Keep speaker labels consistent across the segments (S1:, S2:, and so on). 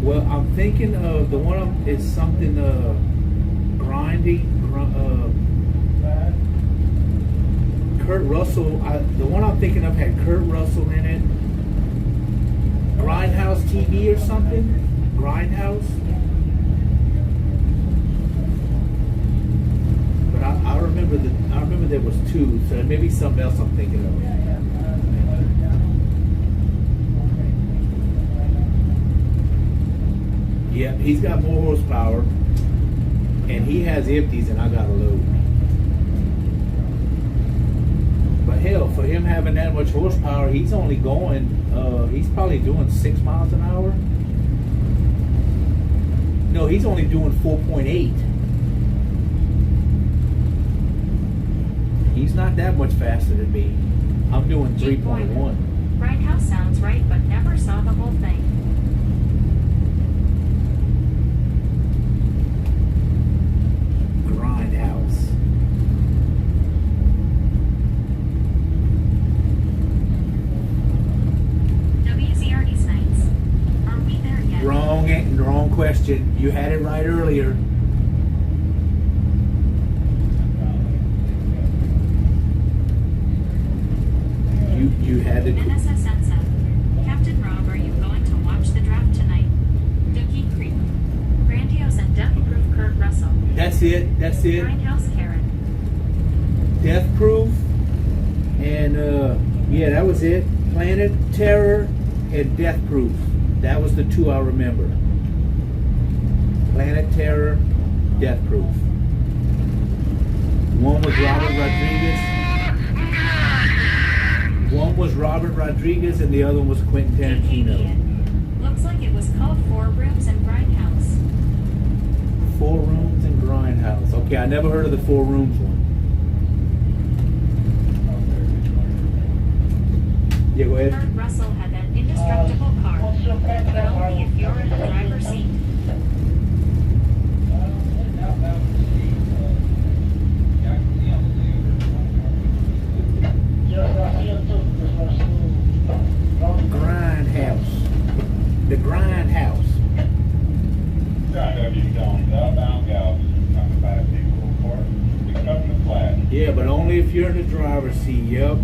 S1: Well, I'm thinking of the one is something Kurt Russell. The one I'm thinking of had Kurt Russell in it. Grindhouse TV or something. Grindhouse. But I remember there was two, so maybe something else I'm thinking of. Yeah, he's got more horsepower, and he has empties, and I got a load. But hell, for him having that much horsepower, he's only going, he's probably doing 6 miles an hour. No, he's only doing 4.8. He's not that much faster than me. I'm doing 3.1.
S2: Grindhouse sounds right, but never saw the whole thing.
S1: Grindhouse.
S2: WZR East Nights. Are we there yet?
S1: Wrong question. You had it right earlier. You had the
S2: NSS Ensign. Captain Rob, are you going to watch the draft tonight? Dookie Creek. Grandiose and Death-Proof Kurt Russell.
S1: That's it.
S2: Grindhouse Karen.
S1: Death Proof. And yeah, that was it. Planet Terror and Death Proof. That was the two I remember. Planet Terror, Death Proof. One was Robert Rodriguez. One was Robert Rodriguez and the other one was Quentin Tarantino.
S2: Looks like it was called 4 Rooms and Grindhouse.
S1: 4 Rooms and Grindhouse. Okay, I never heard of the 4 Rooms one. Yeah, go ahead.
S2: Kurt Russell had an indestructible car, but only if you're in the driver's seat.
S1: Grindhouse. The Grindhouse. Yeah, but only if you're in the driver's seat. Yep.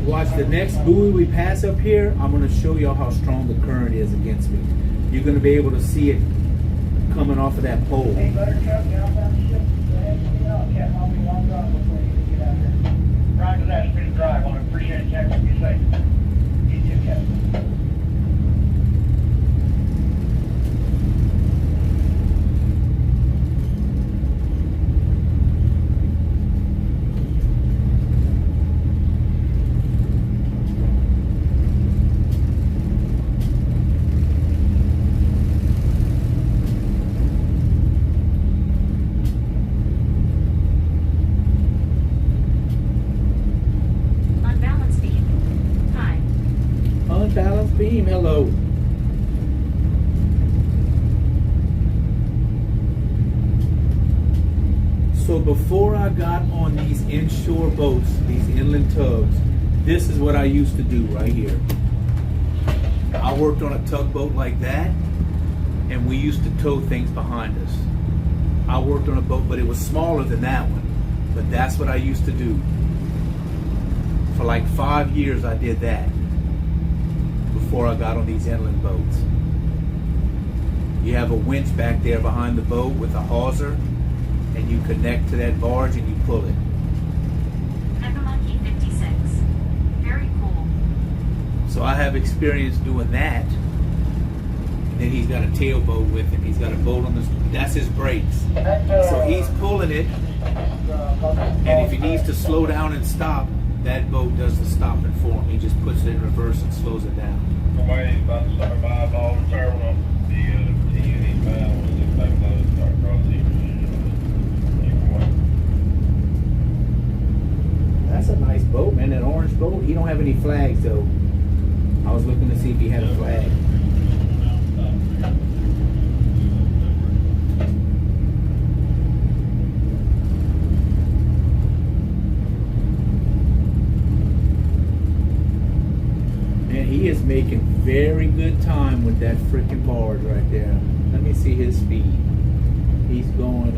S1: Watch the next buoy we pass up here. I'm going to show y'all how strong the current is against me. You're going to be able to see it coming off of that pole.
S3: Hey, Buttercup, now I'm on the ship. I'll be long gone before you get out there. Roger that, speed of drive. I appreciate it, Captain. Be safe. You too, Captain.
S1: Unbalanced beam, hello. So before I got on these inshore boats, these inland tugs, this is what I used to do right here. I worked on a tugboat like that, and we used to tow things behind us. I worked on a boat, but it was smaller than that one. But that's what I used to do. For like 5 years I did that before I got on these inland boats. You have a winch back there behind the boat with a hawser, and you connect to that barge and you pull it.
S2: Monkey 56. Very cool.
S1: So I have experience doing that. And then he's got a tailboat with him. He's got a boat on this. That's his brakes. So he's pulling it, and if he needs to slow down and stop, that boat does the stopping for him. He just puts it in reverse and slows it down.
S4: Somebody's about to start buying all the terminal. The TNE bound was the same load start crossing.
S1: That's a nice boat, man. That orange boat. He don't have any flags though. I was looking to see if he had a flag. Man, he is making very good time with that freaking barge right there. Let me see his speed. He's going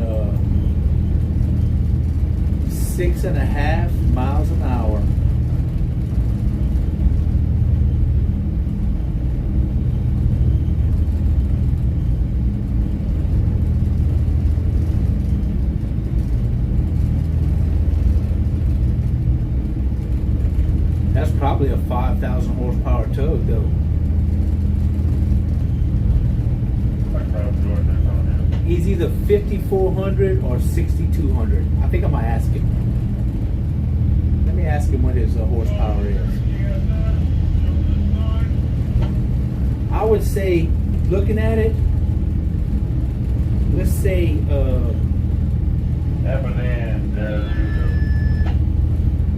S1: 6.5 miles an hour. That's probably a 5,000 horsepower tug though. He's either 5,400 or 6,200. I think I'm gonna ask him. Let me ask him what his horsepower is. I would say, looking at it, let's say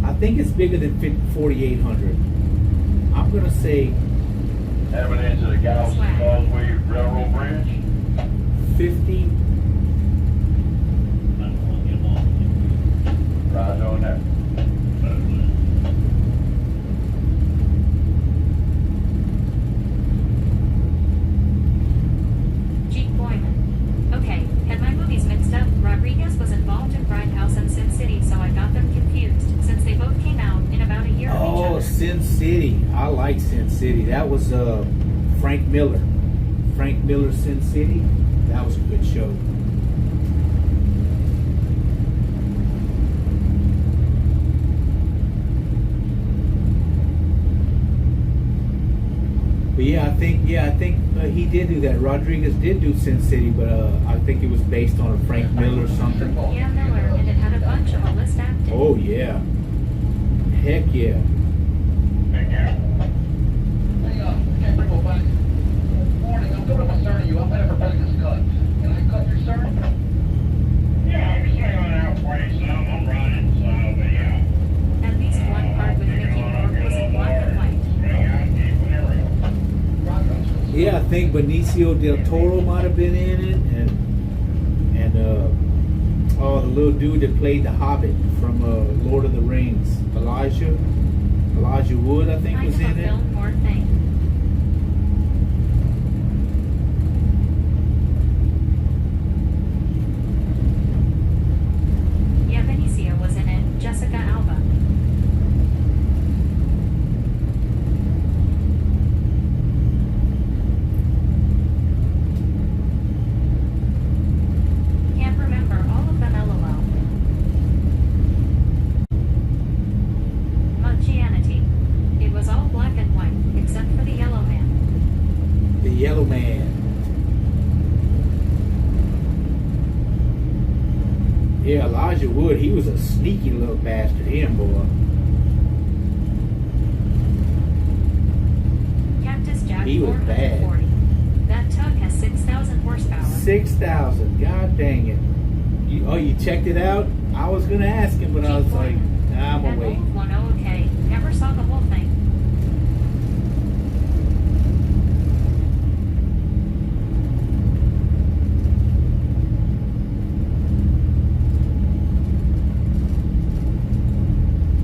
S1: I think it's bigger than 4,800. I'm gonna say
S4: Avalanche to the Galveston Causeway Railroad Bridge.
S1: 50.
S4: Right on that.
S2: Jeep Boyman. Okay, had my movies mixed up. Rodriguez was involved in Grindhouse and Sin City, so I got them confused, since they both came out in about a year of each
S1: Oh,
S2: other.
S1: Sin City. I like Sin City. That was Frank Miller. Frank Miller, Sin City. That was a good show. But yeah, I think he did do that. Rodriguez did do Sin City, but I think it was based on a Frank Miller or something.
S2: Yeah, Miller, and it had a bunch of A-list actors.
S1: Oh yeah. Heck yeah.
S4: Thank you.
S3: Hey, can't bring back. Morning, I'm going to concern you. I'm headed for Pelican's Cut. Can I cut your sermon?
S4: Yeah, I'm just swinging out for you, son. I'm running, so, but yeah.
S2: At least one part with Mickey Rourke was in black and white.
S4: Swing out, keep whenever you want.
S1: Yeah, I think Benicio del Toro might have been in it, and oh, the little dude that played the Hobbit from Lord of the Rings, Elijah Wood, I think
S2: Kind
S1: was
S2: of a
S1: in it.
S2: Fillmore thing. Yeah, Benicio was in it. Jessica Alba. Can't remember all of them, LOL. Munchianity. It was all black and white, except for the yellow man.
S1: The Yellow Man. Yeah, Elijah Wood, he was a sneaky little bastard, him boy.
S2: Cactus Jack
S1: He was
S2: 440. That tug has 6,000 horsepower.
S1: 6,000, god dang it. You checked it out? I was gonna ask him, but I was like, nah, I'm
S2: That
S1: gonna wait.
S2: old one, oh, okay. Never saw the whole thing.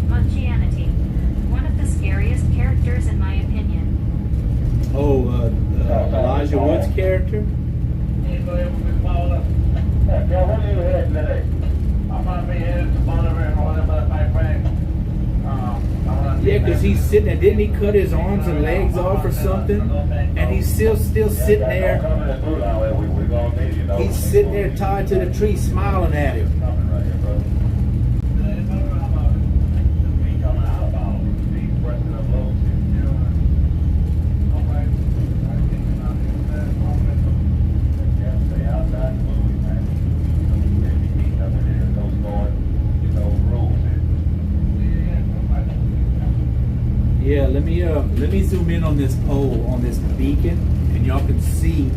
S2: Munchianity. One of the scariest characters in my opinion.
S1: Oh, Elijah Wood's character?
S3: Anybody ever been followed up?
S4: Yeah, Bill, where are you heading today?
S3: I'm going to be headed to Bonneville and all that other type thing.
S1: Yeah, because he's sitting there. Didn't he cut his arms and legs off or something? And he's still sitting there. He's sitting there tied to the tree, smiling at him. Yeah, let me zoom in on this pole, on this beacon, and y'all can see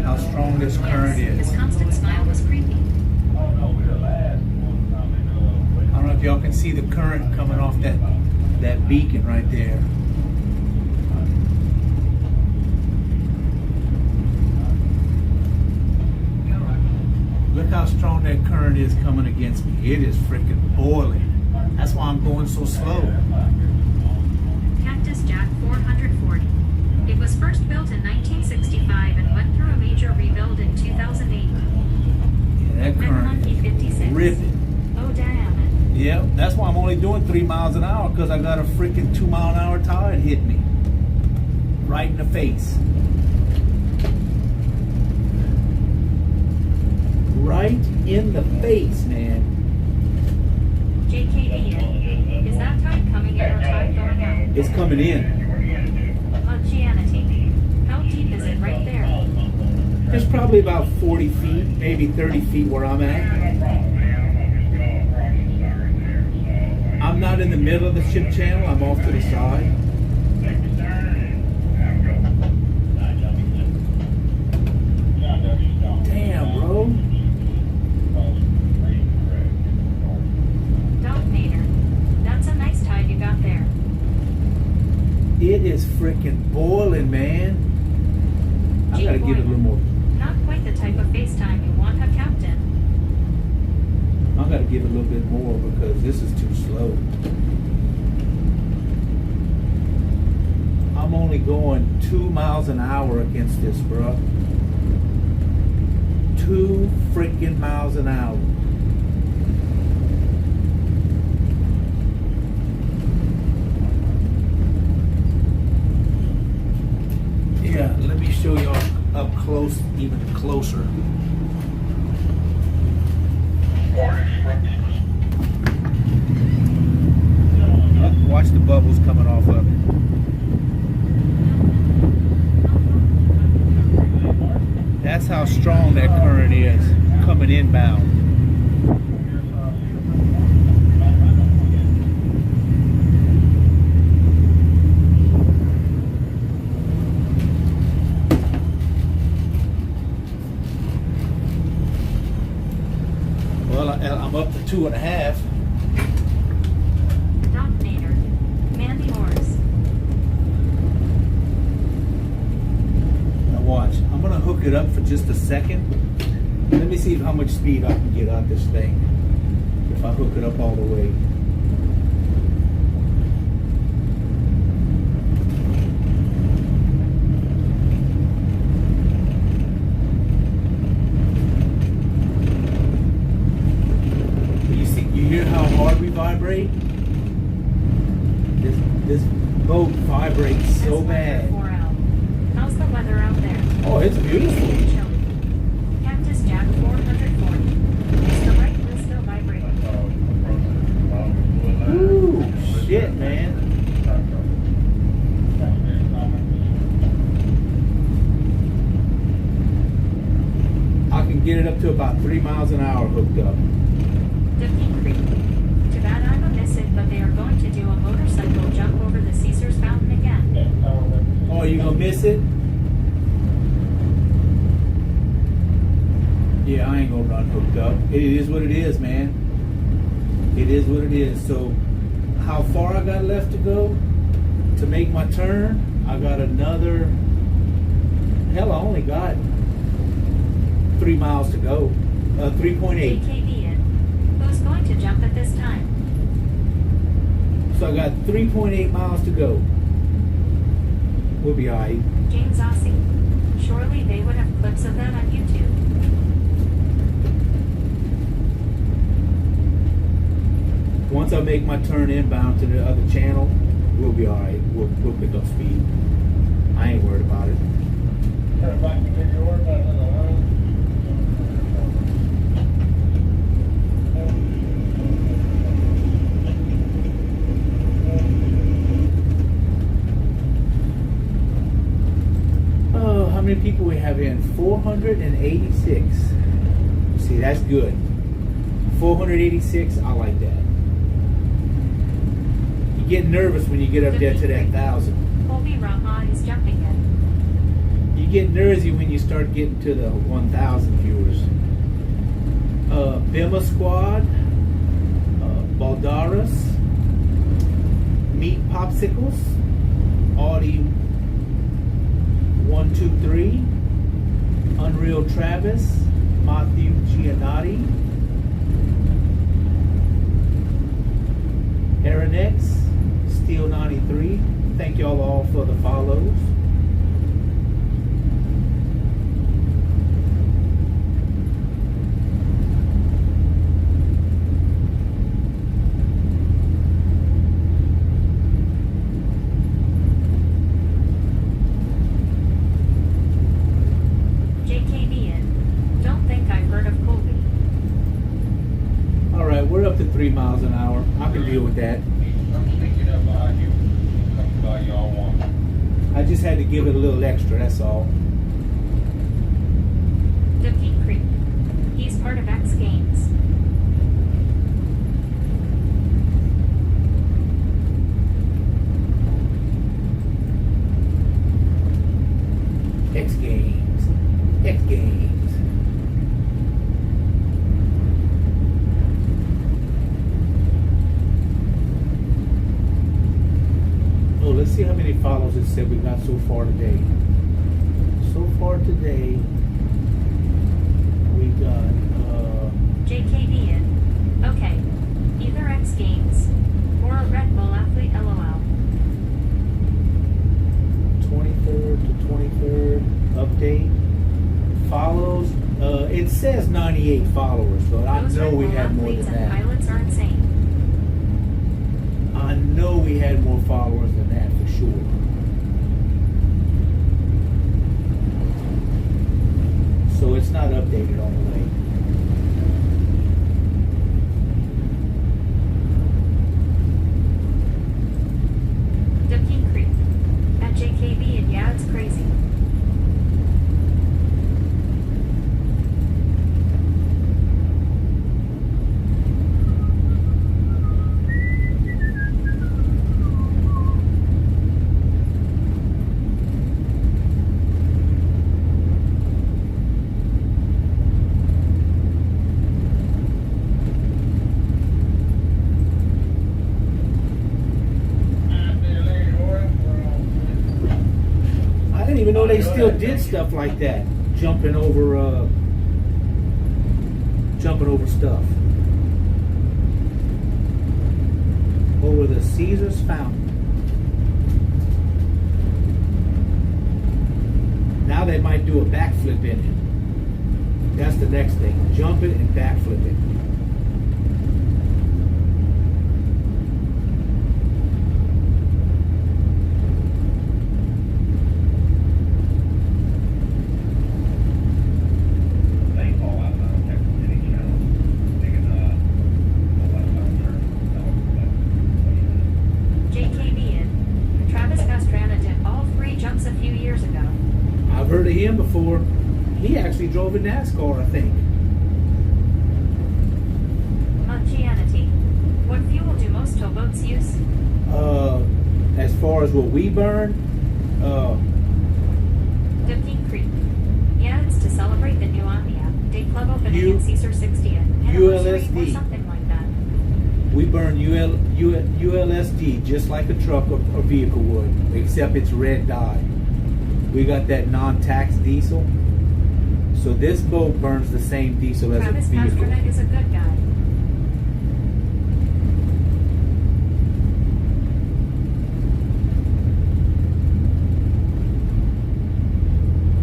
S1: how strong this current
S2: Yes,
S1: is.
S2: his constant smile was creepy.
S1: I don't know if y'all can see the current coming off that beacon right there. how strong that current is coming against me. It is freaking boiling. That's why I'm going so slow.
S2: Cactus Jack 440. It was first built in 1965 and went through a major rebuild in 2008.
S1: Yeah, that
S2: Red
S1: current
S2: Monkey
S1: is
S2: 56.
S1: ripping.
S2: Oh damn.
S1: Yep, that's why I'm only doing 3 miles an hour, because I got a freaking 2 mile an hour tire hit me. Right in the face. Right in the face, man.
S2: JKDN. Is that tide coming in or tide going out?
S1: It's coming in.
S2: Oceanity. How deep is it right there?
S1: It's probably about 40 feet, maybe 30 feet where I'm at. I'm not in the middle of the ship channel, I'm off to the side. Damn, bro.
S2: Dominator. That's a nice tide you got there.
S1: It is freaking boiling, man. I gotta give it a little more.
S2: Not quite the type of FaceTime you want, a captain.
S1: I gotta give it a little bit more because this is too slow. I'm only going 2 miles an hour against this, bro. 2 freaking miles an hour. Yeah, let me show y'all up close, even closer. Watch the bubbles coming off of it. That's how strong that current is coming inbound. Well, I'm up to 2.5.
S2: Dominator. Mandy Morris.
S1: Now watch. I'm gonna hook it up for just a second. Let me see how much speed I can get on this thing if I hook it up all the way. You hear how hard we vibrate? This boat vibrates so bad.
S2: How's the weather out there?
S1: Oh, it's beautiful.
S2: Chilly. Cactus Jack 440. Is the right wheel still vibrating?
S1: Ooh, shit, man. I can get it up to about 3 miles an hour hooked up.
S2: Defeat Creek. Too bad I will miss it, but they are going to do a motorcycle jump over the Caesars Fountain again.
S1: Oh, you gonna miss it? Yeah, I ain't gonna run hooked up. It is what it is, man. It is what it is. So, how far I got left to go to make my turn? I got another. Hell, I only got 3 miles to go. 3.8.
S2: AKB. Who's going to jump at this time?
S1: So I got 3.8 miles to go. We'll be alright.
S2: James Ossie. Surely they would have clips of that on YouTube.
S1: Once I make my turn inbound to the other channel, we'll be alright. We'll pick up speed. I ain't worried about it. Oh, how many people we have in? 486. See, that's good. 486, I like that. You get nervous when you get up there to that 1,000.
S2: Colby Raha is jumping in.
S1: You get nervy when you start getting to the 1,000 viewers. Bima Squad, Baldaris, Meat Popsicles, Audi 123, Unreal Travis, Matthew Giannotti. Aaron X, Steel 93. Thank y'all all for the follows.
S2: JKBN. Don't think I've heard of Colby.
S1: All right, we're up to 3 miles an hour. I can deal with that.
S4: I'm sneaking up behind you. Come by y'all one.
S1: I just had to give it a little extra, that's all.
S2: Ducky Creek. He's part of X Games.
S1: X Games. X Games. Oh, let's see how many follows it said we got so far today. So far today, we got,
S2: JKBN. Okay. Either X Games or a Red Bull athlete LOL.
S1: 23rd to 23rd update. Follows, it says 98 followers, but I
S2: Those
S1: know
S2: Red
S1: we
S2: Bull
S1: had more
S2: athletes
S1: than
S2: and
S1: that.
S2: pilots are insane.
S1: I know we had more followers than that for sure. So it's not updated all the way.
S2: Ducky Creek. At JKBN, yeah, it's crazy.
S1: I didn't even know they still did stuff like that. Jumping over stuff. Over the Caesar's Fountain. Now they might do a backflip in it. That's the next thing. Jump it and backflip it.
S4: They fall out of Texas City channel. Thinking,
S2: JKBN. Travis Pastrana did all 3 jumps a few years ago.
S1: I've heard of him before. He actually drove a NASCAR, I think.
S2: Munchianity. What fuel do most towboats use?
S1: As far as what we burn,
S2: Ducky Creek. Yeah, it's to celebrate the new Omnia Day Club opening
S1: U-
S2: in Caesar 60th anniversary or
S1: ULSD.
S2: something like that.
S1: we burn ULSD just like a truck or vehicle would, except it's red dye. We got that non-tax diesel. So this boat burns the same diesel as a
S2: Travis
S1: vehicle.
S2: Pastrana is a good guy.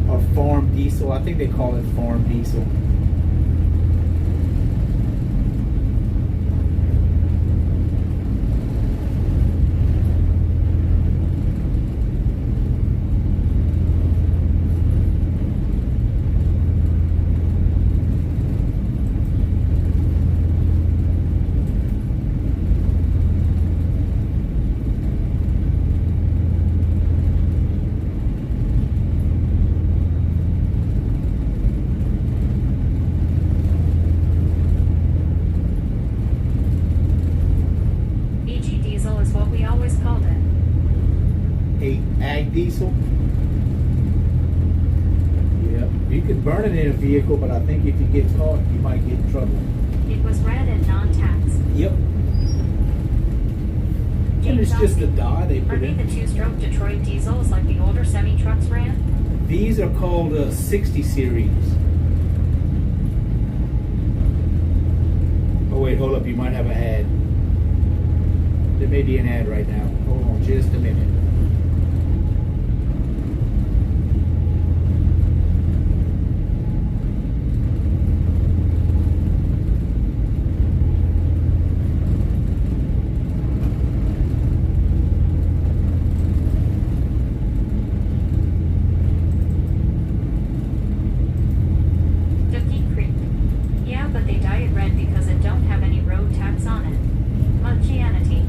S1: Or farm diesel. I think they call it farm diesel.
S2: BG diesel is what we always called it.
S1: A ag diesel. Yeah, you can burn it in a vehicle, but I think if you get caught, you might get in trouble.
S2: It was red and non-tax.
S1: Yep. And
S2: James
S1: it's just
S2: Ossie.
S1: the dye they
S2: Are
S1: put
S2: they
S1: in.
S2: the two-stroke Detroit diesels like the older semi-trucks ran?
S1: These are called 60 series. Oh wait, hold up, you might have an ad. There may be an ad right now. Hold on just a minute.
S2: Ducky Creek. Yeah, but they dye it red because it don't have any road tax on it. Mudgianity.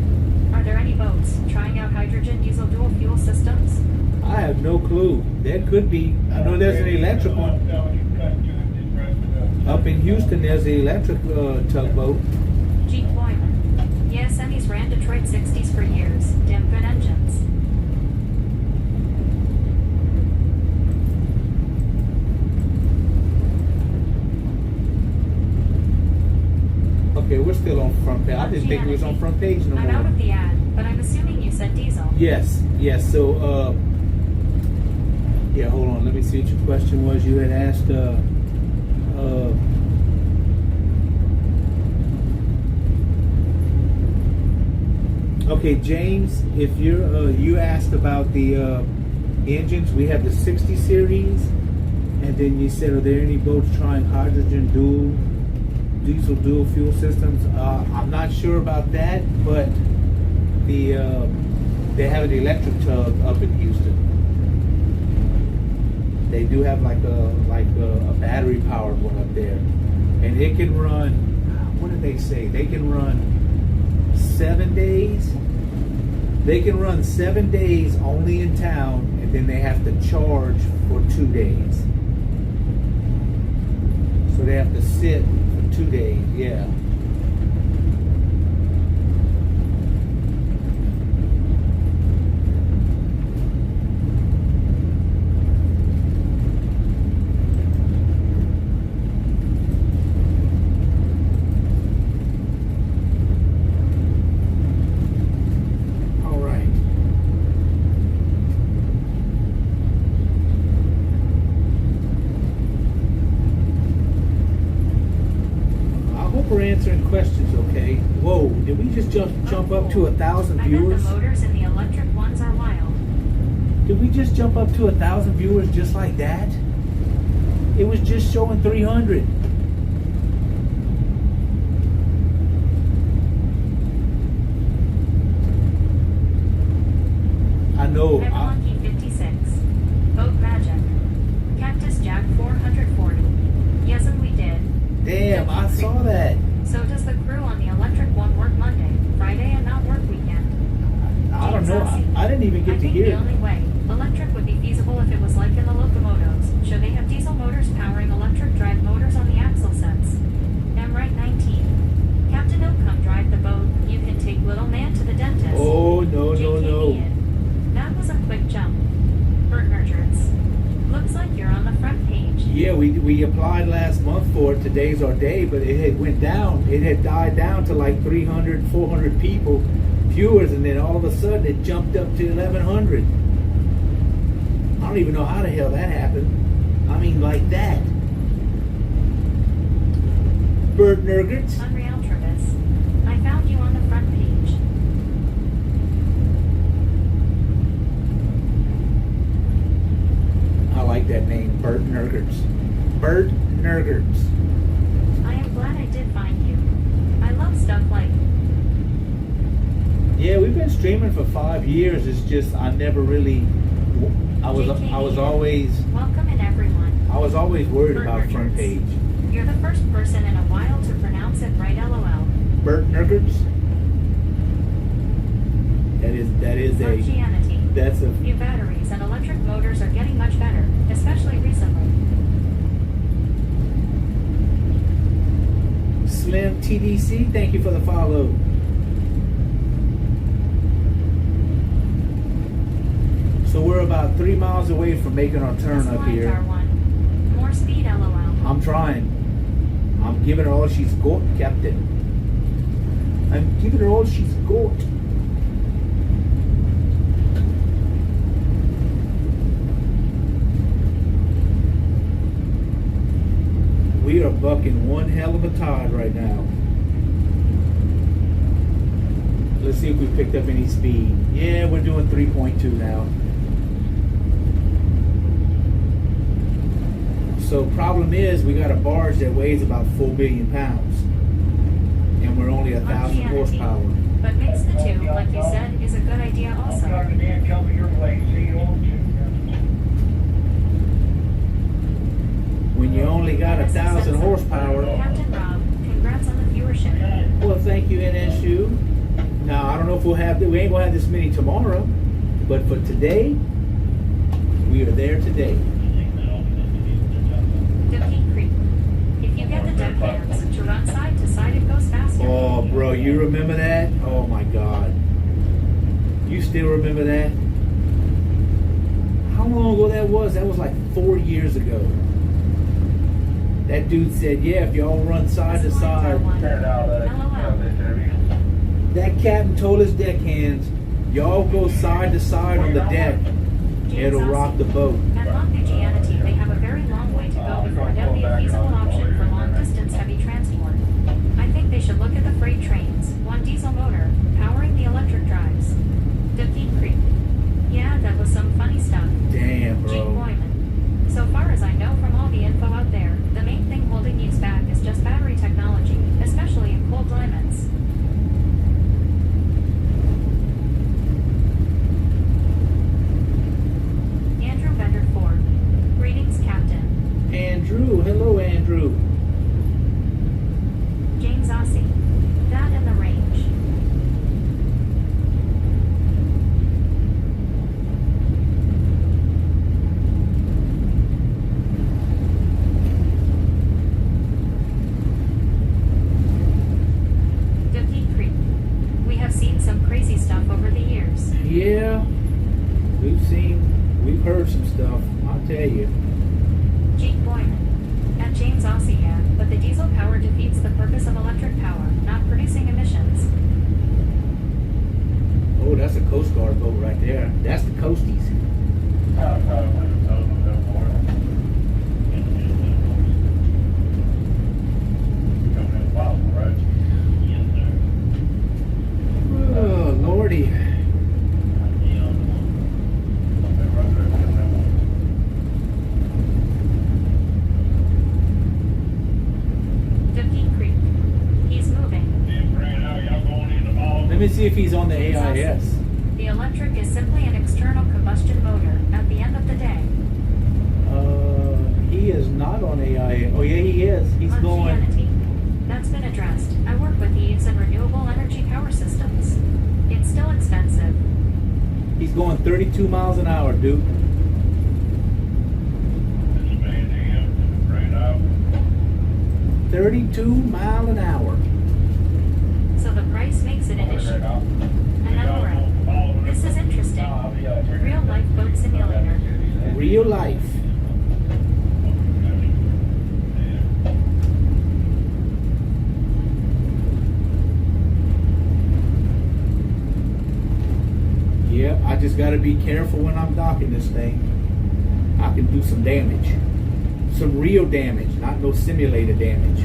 S2: Are there any boats trying out hydrogen diesel dual fuel systems?
S1: I have no clue. There could be. I know there's an electric one. Up in Houston, there's the electric tugboat.
S2: Jeep Boyman. Yeah, semis ran Detroit 60s for years. Damn good engines.
S1: Okay, we're still on front page. I didn't think we was on front page no
S2: I'm out
S1: more.
S2: of the ad, but I'm assuming you said diesel.
S1: Yes, yes. So, yeah, hold on. Let me see what your question was. You had asked, okay, James, if you're, you asked about the engines. We have the 60 series, and then you said, are there any boats trying hydrogen diesel dual fuel systems? I'm not sure about that, but the they have an electric tug up in Houston. They do have like a battery powered one up there, and it can run. What did they say? They can run 7 days. They can run 7 days only in town, and then they have to charge for 2 days. So they have to sit for 2 days. Yeah. All right. I hope we're answering questions, okay? Whoa, did we just jump up to 1,000
S2: I bet
S1: viewers?
S2: the motors in the electric ones are wild.
S1: Did we just jump up to 1,000 viewers just like that? It was just showing 300. I know.
S2: Monkey 56. Boat Magic. Cactus Jack 440. Yes, and we did.
S1: Damn, I saw that.
S2: So does the crew on the electric one work Monday, Friday, and not work weekend?
S1: I don't know. I didn't even
S2: I
S1: get to
S2: think
S1: hear
S2: the
S1: it.
S2: only way electric would be feasible if it was like in the locomotives. Should they have diesel motors powering electric drive motors on the axle sets? I'm right 19. Captain Oak come drive the boat. You can take little man to the dentist.
S1: Oh, no, no,
S2: JKB
S1: no.
S2: in. That was a quick jump. Bert Mergerts. Looks like you're on the front page.
S1: Yeah, we applied last month for it. Today's our day, but it had went down. It had died down to like 300, 400 people, viewers, and then all of a sudden it jumped up to 1,100. I don't even know how the hell that happened. I mean, like that. Bert Nergerts.
S2: Unreal Travis. I found you on the front page.
S1: I like that name, Bert Nergerts. Bert Nergerts.
S2: I am glad I did find you. I love stuff like
S1: Yeah, we've been streaming for 5 years. It's just I never really. I was always
S2: welcome in everyone.
S1: I was always worried
S2: Bert
S1: about front
S2: Nergerts.
S1: page.
S2: You're the first person in a while to pronounce it right, LOL.
S1: Bert Nergerts. That is a
S2: Christianity.
S1: that's a
S2: New batteries and electric motors are getting much better, especially recently.
S1: Slim TDC. Thank you for the follow. So we're about 3 miles away from making our turn
S2: This
S1: up
S2: line's
S1: here.
S2: R1. More speed, LOL.
S1: I'm trying. I'm giving her all she's got, Captain. I'm giving her all she's got. We are bucking one hell of a tide right now. Let's see if we picked up any speed. Yeah, we're doing 3.2 now. So problem is, we got a barge that weighs about 4 billion pounds, and we're only 1,000 horsepower.
S2: But mix the two, like you said, is a good idea
S3: I'm
S2: also.
S3: talking to Dan coming your way, see you on
S1: When you only got 1,000 horsepower.
S2: Captain Rob, congrats on the viewership.
S1: Well, thank you, NSU. Now I don't know if we ain't gonna have this many tomorrow, but for today, we are there today.
S2: Dookie Creek. If you get the deckhands to run side to side, it goes faster.
S1: Oh, bro, you remember that? Oh my God. You still remember that? How long ago that was? That was like 4 years ago. That dude said, yeah, if y'all run side to side. That captain told his deckhands, y'all go side to side on the deck. It'll rock the boat.
S2: At Monthugianity, they have a very long way to go before there'll be a feasible option for long-distance heavy transport. I think they should look at the freight trains, one diesel motor, powering the electric drives. Dookie Creek. Yeah, that was some funny stuff.
S1: Damn,
S2: Gene
S1: bro.
S2: Boyman. So far as I know from all the info out there, the main thing holding these back is just battery technology, especially in cold climates. Andrew Bender Ford. Greetings, Captain.
S1: Andrew, hello, Andrew.
S2: James Ossie. That and the range. Dookie Creek. We have seen some crazy stuff over the years.
S1: Yeah, we've heard some stuff, I'll tell you.
S2: Gene Boyman. At James Ossie, yeah, but the diesel power defeats the purpose of electric power, not producing emissions.
S1: Oh, that's a Coast Guard boat right there. That's the Coasties. Oh, Lordy.
S2: Dookie Creek. He's moving.
S1: Let me see if he's on the AIS.
S2: The electric is simply an external combustion motor at the end of the day.
S1: He is not on AIS. Oh, yeah, he is. He's going.
S2: Unfianity. That's been addressed. I work with EVs and renewable energy power systems. It's still expensive.
S1: He's going 32 miles an hour, dude.
S4: It's
S1: 32 mile an hour.
S2: So the price makes it an issue. Another row. This is interesting. Real life boat simulator.
S1: Real life. Yep, I just got to be careful when I'm docking this thing. I can do some damage. Some real damage, not no simulated damage.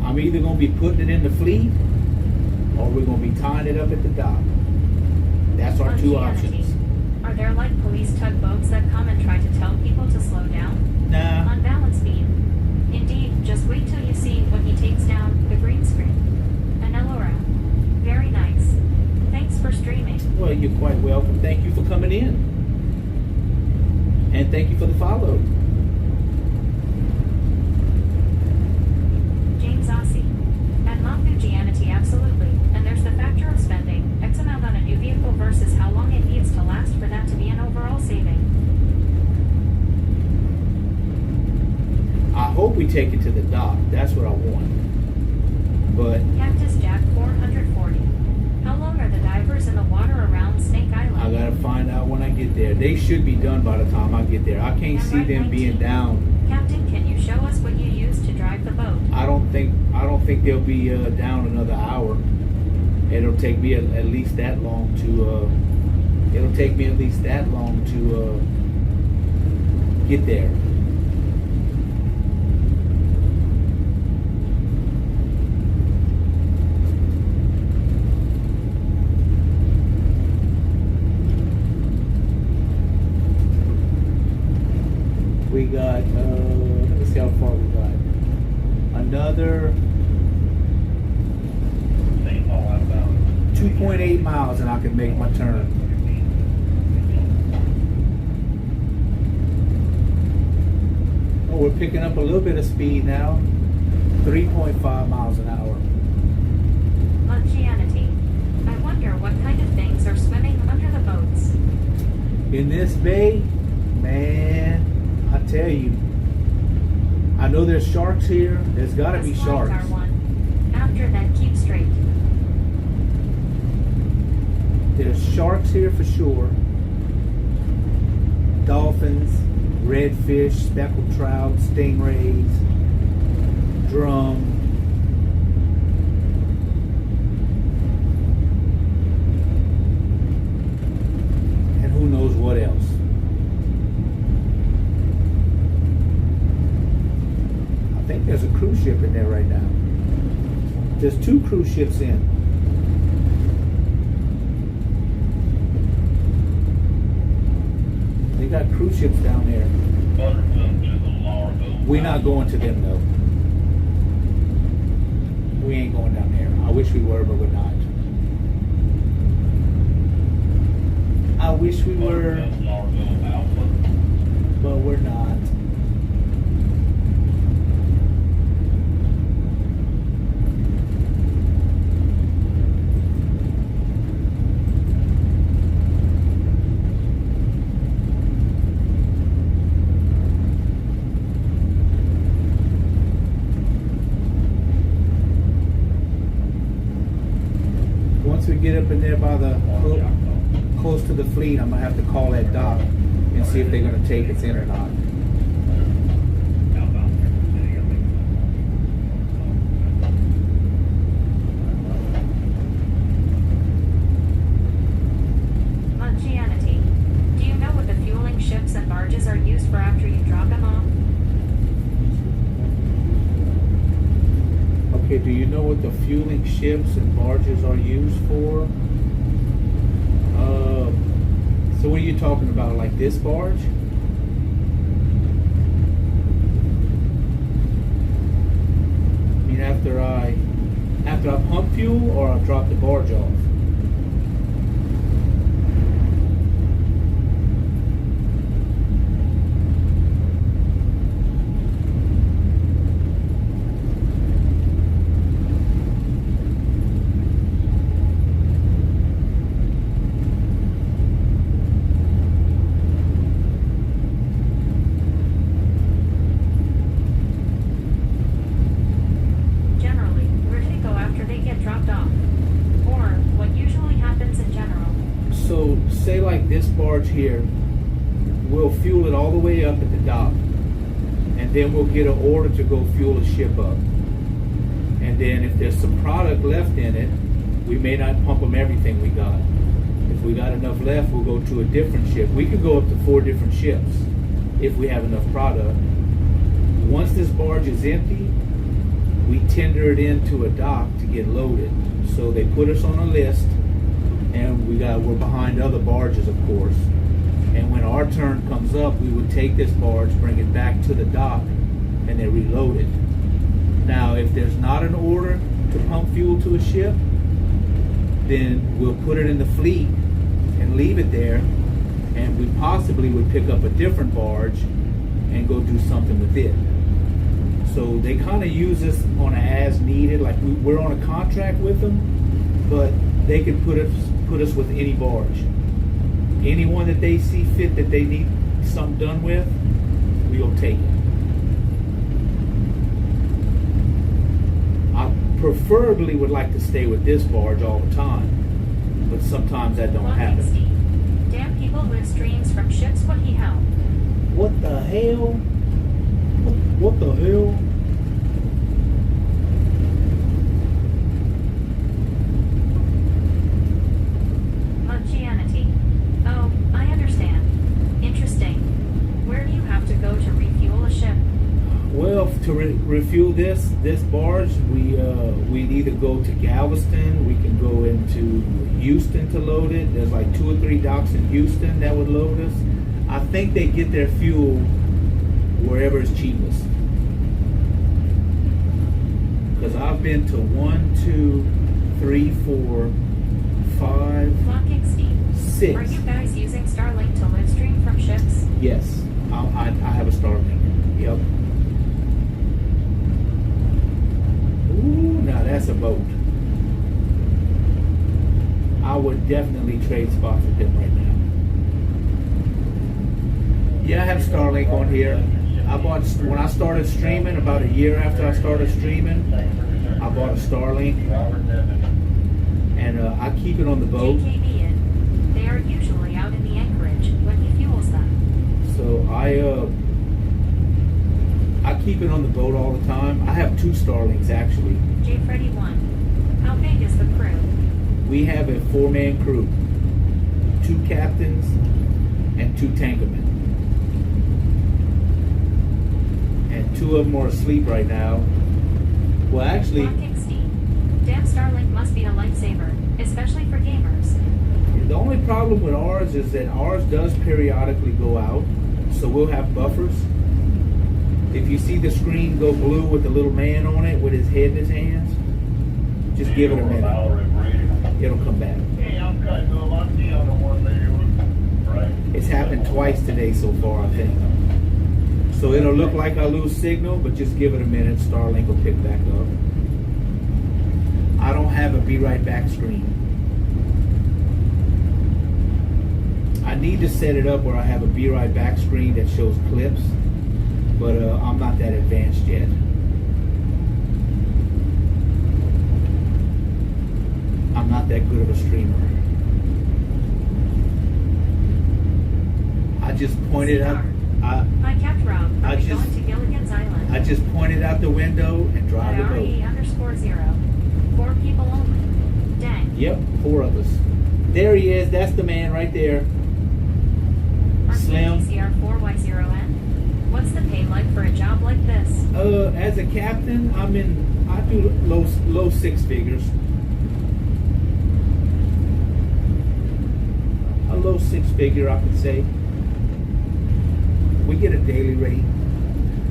S1: I'm either going to be putting it in the fleet or we're going to be tying it up at the dock. That's our two
S2: Unfianity.
S1: options.
S2: Are there like police tugboats that come and try to tell people to slow down?
S1: Nah.
S2: On balance beam. Indeed, just wait till you see when he takes down the green screen. Anelora. Very nice. Thanks for streaming.
S1: Well, you're quite welcome. Thank you for coming in. And thank you for the follow.
S2: James Ossie. At Monthugianity, absolutely. And there's the factor of spending X amount on a new vehicle versus how long it needs to last for that to be an overall saving.
S1: I hope we take it to the dock. That's what I want. But
S2: Cactus Jack 440. How long are the divers in the water around Snake
S1: I
S2: Island?
S1: gotta find out when I get there. They should be done by the time I get there. I can't see them being down.
S2: Captain, can you show us what you use to drive the boat?
S1: I don't think they'll be down another hour. It'll take me at least that long to. It'll take me at least that long to get there. another
S4: St. Paul outbound.
S1: 2.8 miles and I can make my turn. Oh, we're picking up a little bit of speed now. 3.5 miles an hour.
S2: Munchianity. I wonder what kind of things are swimming under the boats.
S1: In this bay, man, I tell you, I know there's sharks here. There's got to be
S2: The slides
S1: sharks.
S2: are one. After that, keep straight.
S1: There's sharks here for sure. Dolphins, redfish, speckled trout, stingrays, drum. And who knows what else. I think there's a cruise ship in there right now. There's 2 cruise ships in. They got cruise ships down there.
S4: Butterfield to the Largo.
S1: We're not going to them though. We ain't going down there. I wish we were, but we're not. I wish we were,
S4: Butterfield, Largo, Alpha.
S1: but we're not. Once we get up in there by the close to the fleet, I'm gonna have to call that dock and see if they're gonna take us in or not.
S4: Outbound Kansas City, I think.
S2: Munchianity. Do you know what the fueling ships and barges are used for after you drop them off?
S1: Okay, do you know what the fueling ships and barges are used for? So what are you talking about, like this barge? I mean, after I pump fuel or I drop the barge off?
S2: Generally, where do they go after they get dropped off? Or what usually happens in general?
S1: So say like this barge here, we'll fuel it all the way up at the dock, and then we'll get an order to go fuel a ship up. And then if there's some product left in it, we may not pump them everything we got. If we got enough left, we'll go to a different ship. We could go up to 4 different ships if we have enough product. Once this barge is empty, we tender it into a dock to get loaded. So they put us on a list, and we're behind other barges, of course. And when our turn comes up, we would take this barge, bring it back to the dock, and then reload it. Now, if there's not an order to pump fuel to a ship, then we'll put it in the fleet and leave it there, and we possibly would pick up a different barge and go do something with it. So they kind of use us on an as needed, like we're on a contract with them, but they can put us with any barge. Anyone that they see fit that they need something done with, we'll take it. I preferably would like to stay with this barge all the time, but sometimes that don't
S2: Logging
S1: happen.
S2: Steve. Damn people with streams from ships what he held.
S1: What the hell? What the hell?
S2: Munchianity. Oh, I understand. Interesting. Where do you have to go to refuel a ship?
S1: Well, to refuel this barge, we'd either go to Galveston, we can go into Houston to load it. There's like 2 or 3 docks in Houston that would load us. I think they get their fuel wherever it's cheapest. I've been to 1, 2, 3, 4, 5,
S2: Flocking Steve.
S1: 6.
S2: Are you guys using Starlink to live stream from ships?
S1: Yes, I have a Starlink. Yep. Ooh, now that's a boat. I would definitely trade spots with him right now. Yeah, I have Starlink on here. I bought, when I started streaming, about a year after I started streaming, I bought a Starlink, and I keep it on the boat.
S2: JKB in. They are usually out in the anchorage when he fuels them.
S1: So I keep it on the boat all the time. I have 2 Starlinks actually.
S2: J Freddy 1. How big is the crew?
S1: We have a 4-man crew, 2 captains and 2 tankermen. And 2 of them are asleep right now. Well, actually,
S2: Flocking Steve. Damn, Starlink must be a lifesaver, especially for gamers.
S1: the only problem with ours is that ours does periodically go out, so we'll have buffers. If you see the screen go blue with the little man on it with his head in his hands, just give it a minute. It'll come back.
S4: Hey, I'm cutting them. I'm the other one there. Right.
S1: It's happened twice today so far, I think. So it'll look like I lose signal, but just give it a minute. Starlink will pick back up. I don't have a be right back screen. I need to set it up where I have a be right back screen that shows clips, but I'm not that advanced yet. I'm not that good of a streamer. I just pointed out.
S2: Hi, Capt Rob. Are
S1: I
S2: we
S1: just-
S2: going to Gilligan's Island?
S1: I just pointed out the window and drive the boat.
S2: IRE_0. 4 people only. Dang.
S1: Yep, 4 of us. There he is. That's the man right there. Slim.
S2: RTCR4Y0N. What's the pay like for a job like this?
S1: As a captain, I do low 6 figures. A low 6 figure, I could say. We get a daily rate.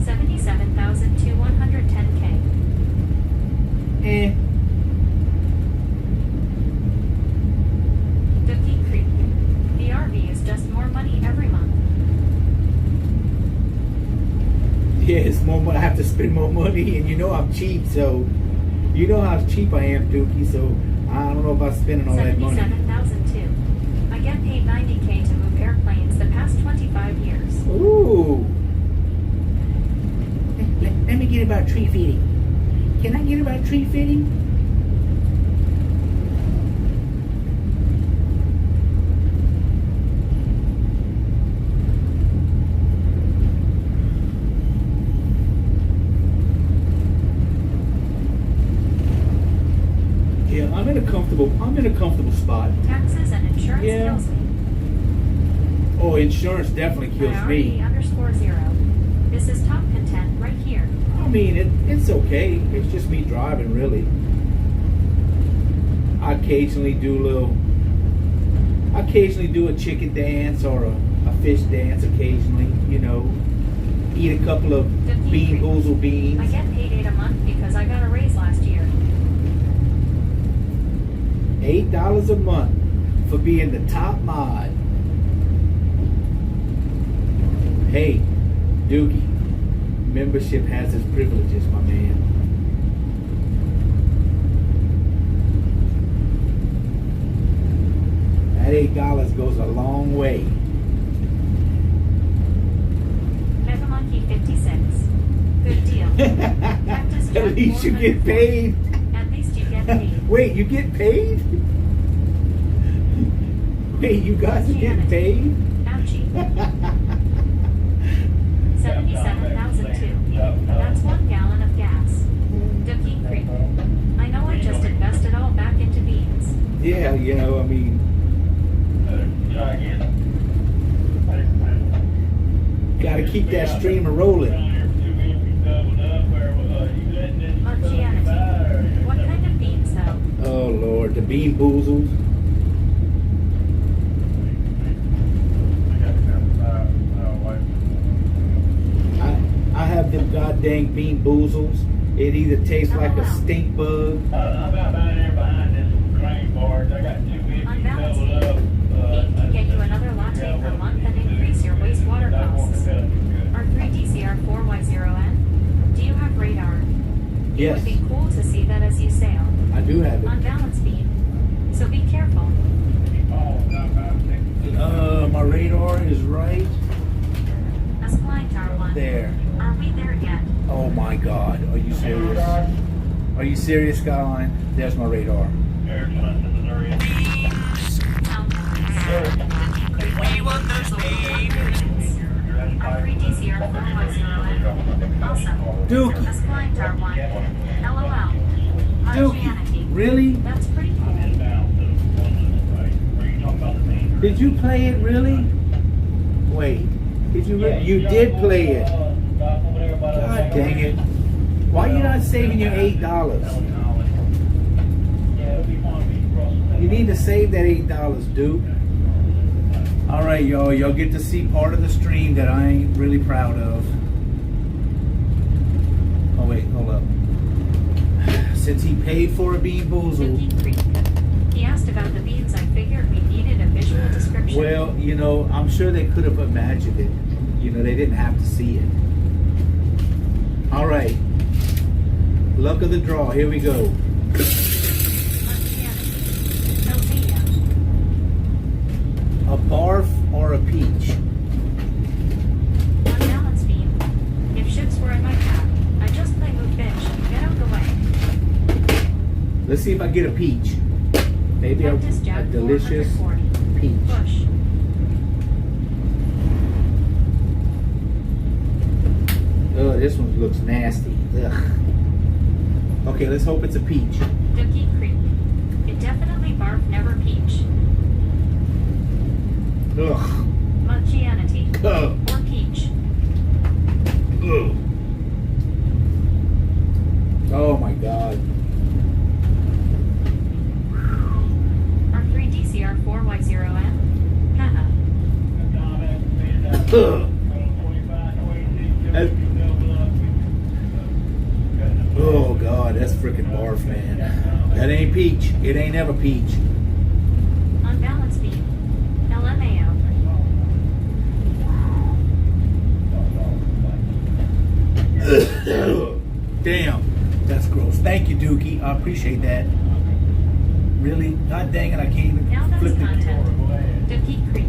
S2: 77,210K. Dookie Creek. The RV is just more money every month.
S1: Yeah, it's more money. I have to spend more money, and you know I'm cheap, so you know how cheap I am, Dookie. So I don't know about spending all that money.
S2: 77,002. I get paid 90K to move airplanes the past 25 years.
S1: Ooh. Let me get about tree feeding. Can I get about tree feeding? Yeah, I'm in a comfortable spot.
S2: Taxes and insurance
S1: Yeah.
S2: kills me.
S1: Oh, insurance definitely kills me.
S2: IRE_0. This is top content right here.
S1: I mean, it's okay. It's just me driving, really. I occasionally do a chicken dance or a fish dance occasionally, you know. Eat a couple of Bean Boozled beans.
S2: I get paid $8 a month because I got a raise last year.
S1: $8 a month for being the top mod. Hey, Dookie, membership has its privileges, my man. That $8 goes a long way.
S2: Mega Monkey 56. Good deal. Cactus Jack
S1: At least you get
S2: 404.
S1: paid.
S2: At least you get paid.
S1: Wait, you get paid? Wait, you guys are getting paid?
S2: Ouchie. 77,002. That's 1 gallon of gas. Dookie Creek. I know I just invested all back into beans.
S1: Yeah, you know, I mean,
S4: Try again.
S1: gotta keep that streamer rolling.
S2: Marchianity. What kind of beans though?
S1: Oh Lord, the Bean Boozles. I have them goddamn Bean Boozles. It either tastes like a stink bug.
S3: I'm about down there behind this crane barge. I got 2 empty
S2: Unbalanced
S3: filled up.
S2: Pete can get you another latte per month and increase your wastewater costs. R3DCR4Y0N. Do you have radar? It
S1: Yes,
S2: would be cool to see that as you sail.
S1: I do have it.
S2: Unbalanced beam. So be careful.
S1: My radar is right
S2: As flying tower 1.
S1: there.
S2: Are we there yet?
S1: Oh my God, are you serious? Are you serious, Skyline? There's my radar.
S2: R3DCR4Y0N. Also,
S1: Dookie.
S2: as flying tower 1. LOL.
S1: Dookie,
S2: Margianity.
S1: really?
S2: That's pretty cool.
S1: Did you play it really? Wait, did you? You did play it. God dang it! Why are you not saving your $8? You need to save that $8, Duke. All right, y'all. Y'all get to see part of the stream that I ain't really proud of. Oh wait, hold up. Since he paid for a Bean Boozled.
S2: Dookie Creek. He asked about the beans. I figured we needed a visual description.
S1: Well, you know, I'm sure they could have imagined it. You know, they didn't have to see it. All right. Luck of the draw. Here we go. A barf or a peach?
S2: Unbalanced beam. If ships were in my path, I'd just play move bitch. Get out the way.
S1: Let's see if I get a peach. Maybe a
S2: Cactus Jack
S1: delicious
S2: 440.
S1: peach.
S2: Push.
S1: Oh, this one looks nasty. Ugh. Okay, let's hope it's a peach.
S2: Dookie Creek. It definitely barf, never peach.
S1: Ugh.
S2: Munchianity.
S1: Ugh.
S2: Or peach.
S1: Ugh. Oh my God.
S2: R3DCR4Y0N. Haha.
S1: Ugh. Oh God, that's freaking barf, man. That ain't peach. It ain't ever peach.
S2: Unbalanced beam. LMAO.
S1: Damn, that's gross. Thank you, Dookie. I appreciate that. Really? God dang it, I can't even
S2: Now that's
S1: flip it.
S2: content. Dookie Creek.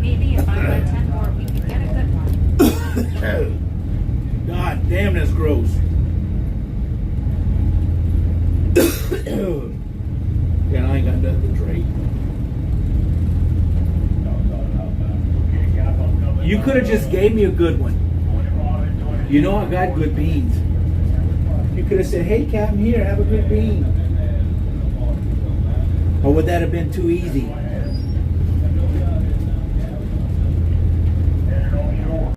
S2: Maybe if I buy 10 more, we could get a good one.
S1: God damn, that's gross. Yeah, I ain't got nothing to trade. You could have just gave me a good one. You know I got good beans. You could have said, hey, Captain, here, have a good bean. Or would that have been too easy?